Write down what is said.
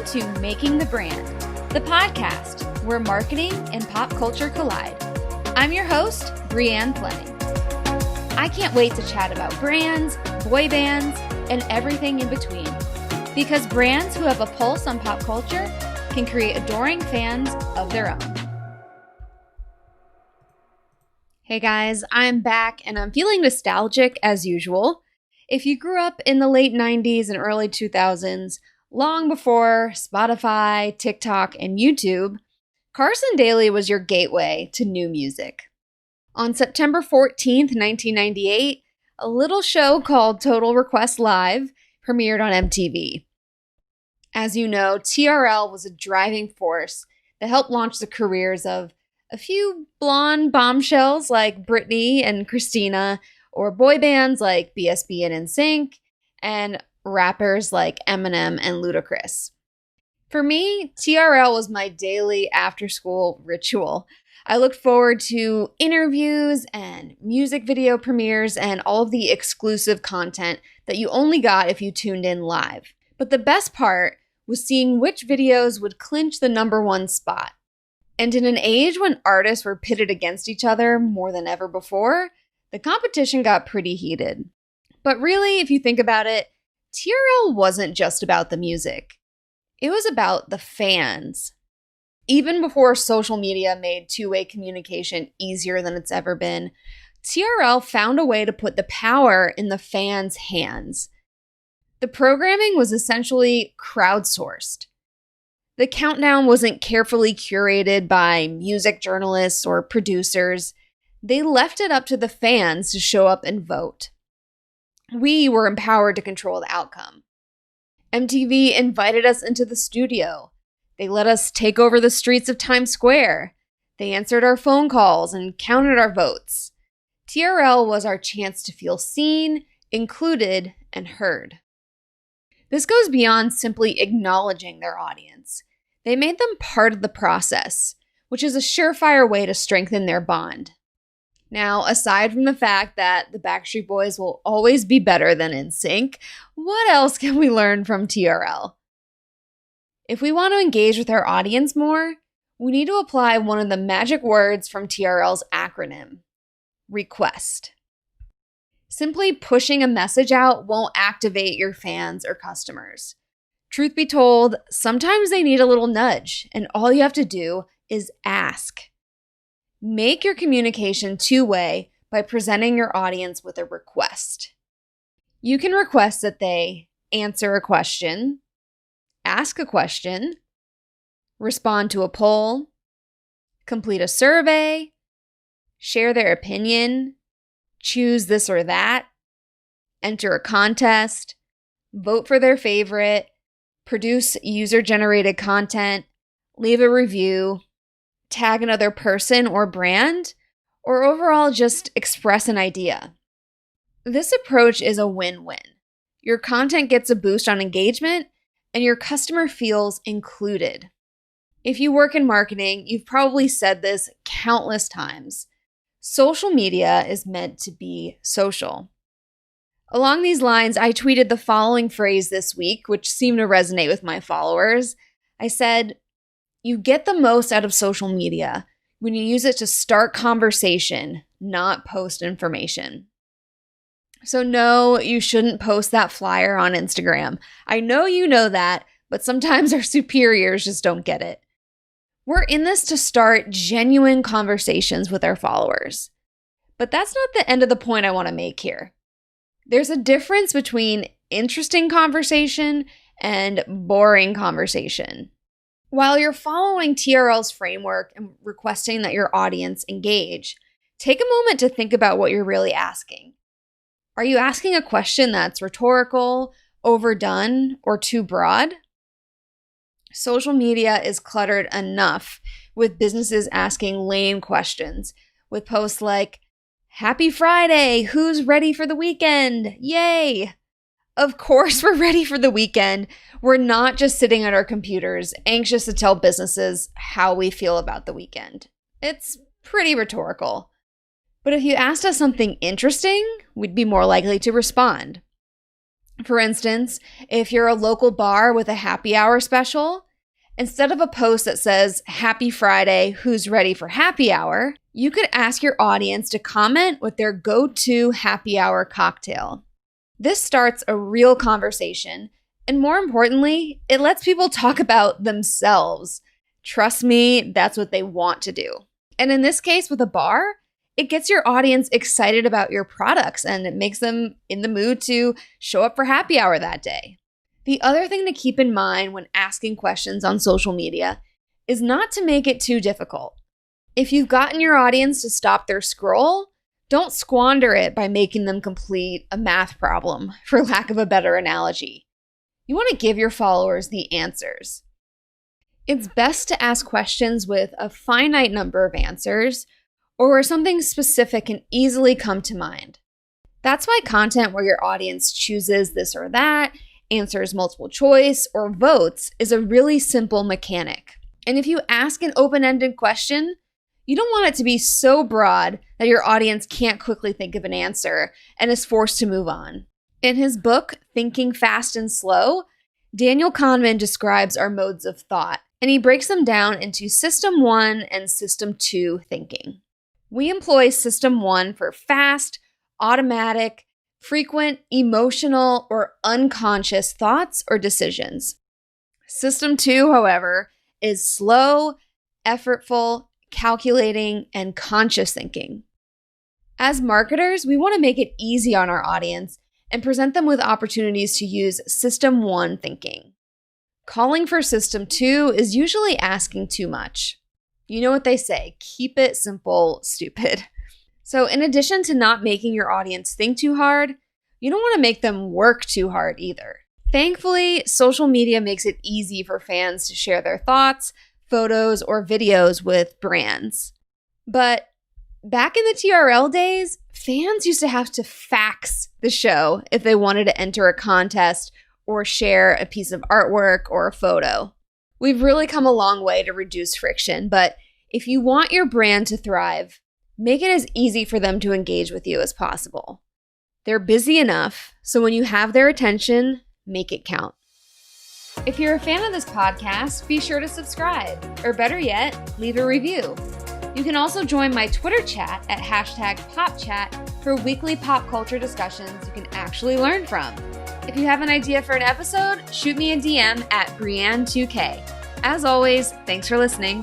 Welcome to Making the Brand, the podcast where marketing and pop culture collide. I'm your host, Brianne Fleming. I can't wait to chat about brands, boy bands, and everything in between. Because brands who have a pulse on pop culture can create adoring fans of their own. Hey guys, I'm back and I'm feeling nostalgic as usual. If you grew up in the late 90s and early 2000s, long before Spotify, TikTok, and YouTube, Carson Daly was your gateway to new music. On September 14th, 1998, a little show called Total Request Live premiered on MTV. As you know, TRL was a driving force that helped launch the careers of a few blonde bombshells like Britney and Christina, or boy bands like BSB and NSYNC, and rappers like Eminem and Ludacris. For me, TRL was my daily after-school ritual. I looked forward to interviews and music video premieres and all of the exclusive content that you only got if you tuned in live. But the best part was seeing which videos would clinch the number one spot. And in an age when artists were pitted against each other more than ever before, the competition got pretty heated. But really, if you think about it, TRL wasn't just about the music. It was about the fans. Even before social media made two-way communication easier than it's ever been, TRL found a way to put the power in the fans' hands. The programming was essentially crowdsourced. The countdown wasn't carefully curated by music journalists or producers. They left it up to the fans to show up and vote. We were empowered to control the outcome. MTV invited us into the studio. They let us take over the streets of Times Square. They answered our phone calls and counted our votes. TRL was our chance to feel seen, included, and heard. This goes beyond simply acknowledging their audience. They made them part of the process, which is a surefire way to strengthen their bond. Now, aside from the fact that the Backstreet Boys will always be better than NSYNC, what else can we learn from TRL? If we want to engage with our audience more, we need to apply one of the magic words from TRL's acronym, request. Simply pushing a message out won't activate your fans or customers. Truth be told, sometimes they need a little nudge, and all you have to do is ask. Make your communication two-way by presenting your audience with a request. You can request that they answer a question, ask a question, respond to a poll, complete a survey, share their opinion, choose this or that, enter a contest, vote for their favorite, produce user-generated content, leave a review, tag another person or brand, or overall just express an idea. This approach is a win-win. Your content gets a boost on engagement, and your customer feels included. If you work in marketing, you've probably said this countless times. Social media is meant to be social. Along these lines, I tweeted the following phrase this week, which seemed to resonate with my followers. I said, "You get the most out of social media when you use it to start conversation, not post information." So no, you shouldn't post that flyer on Instagram. I know you know that, but sometimes our superiors just don't get it. We're in this to start genuine conversations with our followers. But that's not the end of the point I want to make here. There's a difference between interesting conversation and boring conversation. While you're following TRL's framework and requesting that your audience engage, take a moment to think about what you're really asking. Are you asking a question that's rhetorical, overdone, or too broad? Social media is cluttered enough with businesses asking lame questions, with posts like, "Happy Friday, who's ready for the weekend? Yay!" Of course we're ready for the weekend. We're not just sitting at our computers, anxious to tell businesses how we feel about the weekend. It's pretty rhetorical. But if you asked us something interesting, we'd be more likely to respond. For instance, if you're a local bar with a happy hour special, instead of a post that says, "Happy Friday, who's ready for happy hour?" you could ask your audience to comment with their go-to happy hour cocktail. This starts a real conversation, and more importantly, it lets people talk about themselves. Trust me, that's what they want to do. And in this case, with a bar, it gets your audience excited about your products and it makes them in the mood to show up for happy hour that day. The other thing to keep in mind when asking questions on social media is not to make it too difficult. If you've gotten your audience to stop their scroll, don't squander it by making them complete a math problem, for lack of a better analogy. You want to give your followers the answers. It's best to ask questions with a finite number of answers or where something specific can easily come to mind. That's why content where your audience chooses this or that, answers multiple choice, or votes is a really simple mechanic. And if you ask an open-ended question, you don't want it to be so broad that your audience can't quickly think of an answer and is forced to move on. In his book, Thinking Fast and Slow, Daniel Kahneman describes our modes of thought, and he breaks them down into System 1 and System 2 thinking. We employ System 1 for fast, automatic, frequent, emotional, or unconscious thoughts or decisions. System 2, however, is slow, effortful, calculating, and conscious thinking. As marketers, we want to make it easy on our audience and present them with opportunities to use System 1 thinking. Calling for System 2 is usually asking too much. You know what they say, keep it simple, stupid. So in addition to not making your audience think too hard, you don't want to make them work too hard either. Thankfully, social media makes it easy for fans to share their thoughts, photos, or videos with brands. But back in the TRL days, fans used to have to fax the show if they wanted to enter a contest or share a piece of artwork or a photo. We've really come a long way to reduce friction, but if you want your brand to thrive, make it as easy for them to engage with you as possible. They're busy enough, so when you have their attention, make it count. If you're a fan of this podcast, be sure to subscribe, or better yet, leave a review. You can also join my Twitter chat at #PopChat for weekly pop culture discussions you can actually learn from. If you have an idea for an episode, shoot me a DM at Brianne2K. As always, thanks for listening.